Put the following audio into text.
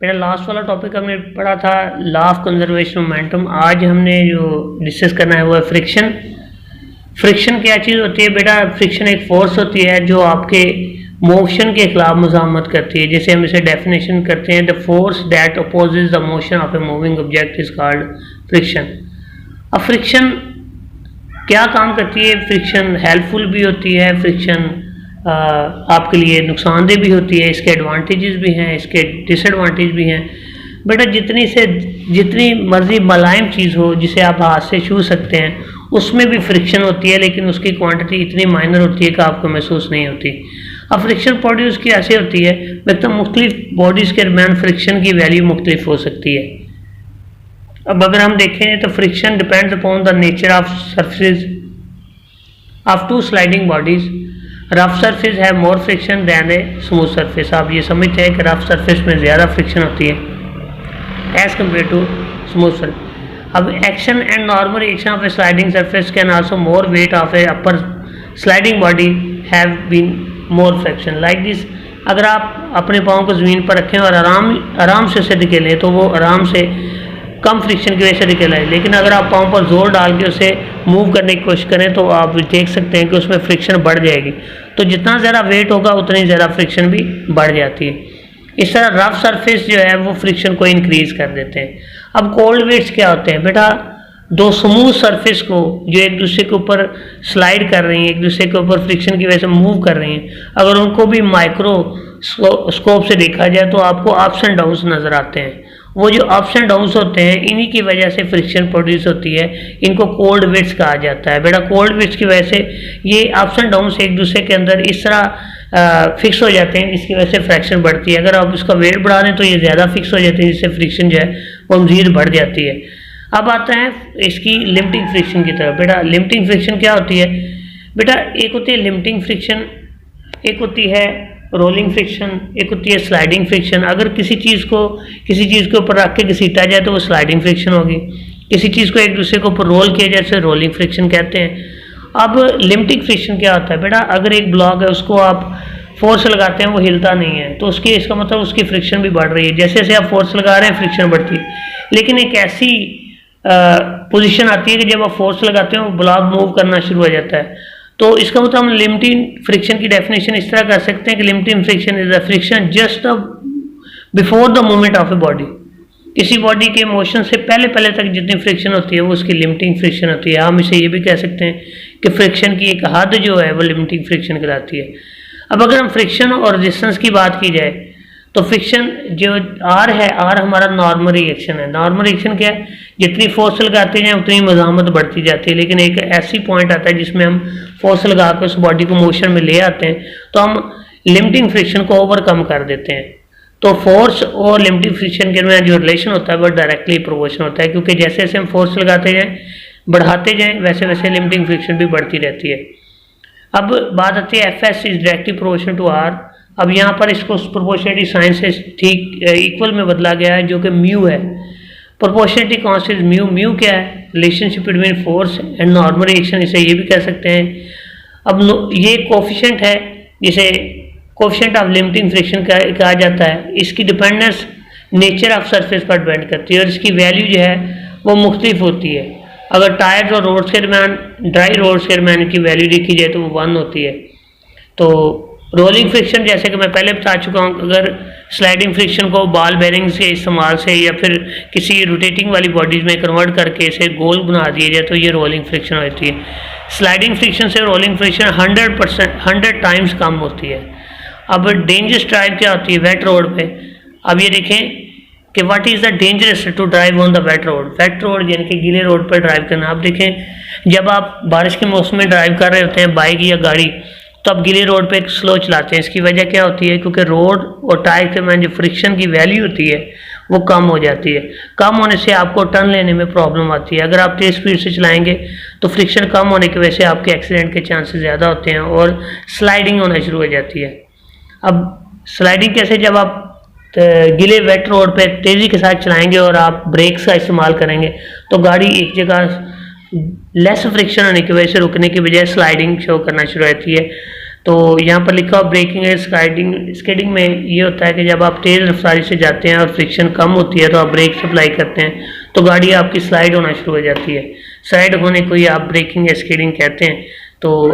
मेरा लास्ट वाला टॉपिक हमने पढ़ा था लॉ ऑफ कंजर्वेशन मोमेंटम। आज हमने जो डिस्कस करना है वो है फ्रिक्शन। फ्रिक्शन क्या चीज़ होती है बेटा? फ्रिक्शन एक फोर्स होती है जो आपके मोशन के खिलाफ मुजामत करती है। जैसे हम इसे डेफिनेशन करते हैं, the force that opposes the motion of a moving object is called friction. अब फ्रिक्शन क्या काम करती है? फ्रिक्शन हेल्पफुल भी होती है, फ्रिक्शन आपके लिए नुकसानदेह भी होती है, इसके एडवांटेजेस भी हैं, इसके डिसएडवांटेज भी हैं। बेटा जितनी मर्जी मुलायम चीज़ हो जिसे आप हाथ से छू सकते हैं उसमें भी फ्रिक्शन होती है, लेकिन उसकी क्वांटिटी इतनी माइनर होती है कि आपको महसूस नहीं होती। अब फ्रिक्शन प्रोड्यूस की ऐसे होती है, मतलब मुख्तलिफ बॉडीज़ के दरमियान फ्रिक्शन की वैल्यू मुख्तलिफ हो सकती है। अब अगर हम देखें तो friction depends upon the nature of surface of two sliding bodies. Rough surface है more friction than a smooth surface. आप ये समझते हैं कि रफ सरफेस में ज़्यादा फ्रिक्शन होती है as compare to smooth surface. अब action and normal action of a sliding surface can also more weight of a upper sliding body have been more friction like this. अगर आप अपने पाँव को ज़मीन पर रखें और आराम से उसे धकेलें तो वो आराम से कम फ्रिक्शन की वजह से निकल आए, लेकिन अगर आप पाँव पर जोर डाल के उसे मूव करने की कोशिश करें तो आप देख सकते हैं कि उसमें फ्रिक्शन बढ़ जाएगी। तो जितना ज़्यादा वेट होगा उतनी ज़्यादा फ्रिक्शन भी बढ़ जाती है। इस तरह रफ सरफेस जो है वो फ्रिक्शन को इंक्रीज कर देते हैं। अब कोल्ड वेट्स क्या होते हैं बेटा? दो स्मूथ सरफेस को जो एक दूसरे के ऊपर स्लाइड कर रही हैं, एक दूसरे के ऊपर फ्रिक्शन की वजह से मूव कर रही हैं, अगर उनको भी माइक्रो स्कोप से देखा जाए तो आपको अप्स एंड डाउन्स नज़र आते हैं। वो जो अप्स एंड डाउन्स होते हैं इन्हीं की वजह से फ्रिक्शन प्रोड्यूस होती है। इनको कोल्ड वेट्स कहा जाता है। बेटा कोल्ड वेट्स की वजह से ये अप्स एंड डाउन्स एक दूसरे के अंदर इस तरह फिक्स हो जाते हैं, इसकी वजह से फ्रिक्शन बढ़ती है। अगर आप इसका वेट बढ़ा दें तो ये ज़्यादा फिक्स हो जाते हैं, जिससे फ्रिक्शन जो है वो मज़ीद बढ़ जाती है। अब आता है इसकी लिमिटिंग फ्रिक्शन की तरफ। बेटा लिमिटिंग फ्रिक्शन क्या होती है? बेटा एक होती है लिमिटिंग फ्रिक्शन, एक होती है रोलिंग फ्रिक्शन, एक होती है स्लाइडिंग फ्रिक्शन। अगर किसी चीज़ के ऊपर रख के घसीटा जाए तो वो स्लाइडिंग फ्रिक्शन होगी। किसी चीज़ को एक दूसरे के ऊपर रोल किया जाए उसे रोलिंग फ्रिक्शन कहते हैं। अब लिमिटिंग फ्रिक्शन क्या होता है बेटा? अगर एक ब्लॉक है उसको आप फोर्स लगाते हैं वो हिलता नहीं है तो इसका मतलब उसकी फ्रिक्शन भी बढ़ रही है। जैसे जैसे आप फोर्स लगा रहे हैं फ्रिक्शन बढ़ती है। लेकिन एक ऐसी पोजीशन आती है कि जब आप फोर्स लगाते हैं वो ब्लॉक मूव करना शुरू हो जाता है। तो इसका मतलब हम लिमिटिंग फ्रिक्शन की डेफिनेशन इस तरह कर सकते हैं कि limiting friction is the friction just before the movement of a body. किसी बॉडी के मोशन से पहले तक जितनी फ्रिक्शन होती है वो उसकी लिमिटिंग फ्रिक्शन होती है। हम इसे ये भी कह सकते हैं कि फ्रिक्शन की एक हद जो है वो लिमिटिंग फ्रिक्शन कहलाती है। अब अगर हम फ्रिक्शन और रेजिस्टेंस की बात की जाए तो फ्रिक्शन जो आर है, आर हमारा नॉर्मल रिएक्शन है। नॉर्मल रिएक्शन क्या है? जितनी फोर्स लगाते हैं उतनी मज़ामत बढ़ती जाती है, लेकिन एक ऐसी पॉइंट आता है जिसमें हम फोर्स लगा कर उस बॉडी को मोशन में ले आते हैं तो हम लिमिटिंग फ्रिक्शन को ओवरकम कर देते हैं। तो फोर्स और लिमिटिंग फ्रिक्शन के दरमियान जो रिलेशन होता है वो डायरेक्टली प्रोपोर्शनल होता है, क्योंकि जैसे जैसे हम फोर्स लगाते जाएँ बढ़ाते जाएँ वैसे वैसे लिमिटिंग फ्रिक्शन भी बढ़ती रहती है। अब बात आती है F S is directly proportional to R. अब यहाँ पर इसको प्रोपोर्शनलिटी साइन से ठीक इक्वल में बदला गया है जो कि म्यू है। Proportionality constant mu. म्यू क्या है? Relationship between force and normal reaction, इसे ये भी कह सकते हैं। अब ये कोफिशिएंट है जिसे कोफिशिएंट ऑफ लिमिटिंग फ्रिक्शन कहा जाता है। इसकी डिपेंडेंस नेचर ऑफ सरफेस पर डिपेंड करती है और इसकी वैल्यू जो है वो मुख्तलिफ होती है। अगर टायर्स और रोड्स के दरमियान, ड्राई रोड्स के दरमियान की वैल्यू देखी जाए तो वो 1 होती है। तो रोलिंग फ्रिक्शन जैसे कि मैं पहले बता चुका हूँ, अगर स्लाइडिंग फ्रिक्शन को बॉल बेरिंग्स के इस्तेमाल से या फिर किसी रोटेटिंग वाली बॉडीज़ में कन्वर्ट करके इसे गोल बना दिया जाए तो ये रोलिंग फ्रिक्शन होती है। स्लाइडिंग फ्रिक्शन से रोलिंग फ्रिक्शन 100 टाइम्स कम होती है। अब डेंजरस ड्राइव क्या होती है वेट रोड पे? अब ये देखें कि what is the dangerous to drive on the wet road. Wet road यानी कि गीले रोड पर ड्राइव करना। आप देखें जब आप बारिश के मौसम में ड्राइव कर रहे होते हैं बाइक या गाड़ी तो आप गीले रोड पे स्लो चलाते हैं। इसकी वजह क्या होती है? क्योंकि रोड और टायर के में जो फ्रिक्शन की वैल्यू होती है वो कम हो जाती है। कम होने से आपको टर्न लेने में प्रॉब्लम आती है। अगर आप तेज़ स्पीड से चलाएंगे तो फ्रिक्शन कम होने की वजह से आपके एक्सीडेंट के चांसेस ज़्यादा होते हैं और स्लाइडिंग होना शुरू हो जाती है। अब स्लाइडिंग कैसे? जब आप गीले वेट रोड पे तेज़ी के साथ चलाएंगे और आप ब्रेक्स का इस्तेमाल करेंगे तो गाड़ी एक जगह लेस फ्रिक्शन होने की वजह से रुकने की बजाय स्लाइडिंग शो करना शुरू होती है। तो यहाँ पर लिखा हुआ ब्रेकिंग है स्लाइडिंग। स्किडिंग में ये होता है कि जब आप तेज़ रफ्तारी से जाते हैं और फ्रिक्शन कम होती है तो आप ब्रेक अप्लाई करते हैं तो गाड़ी आपकी स्लाइड होना शुरू हो जाती है। स्लाइड होने को ही आप ब्रेकिंग या स्किडिंग कहते हैं। तो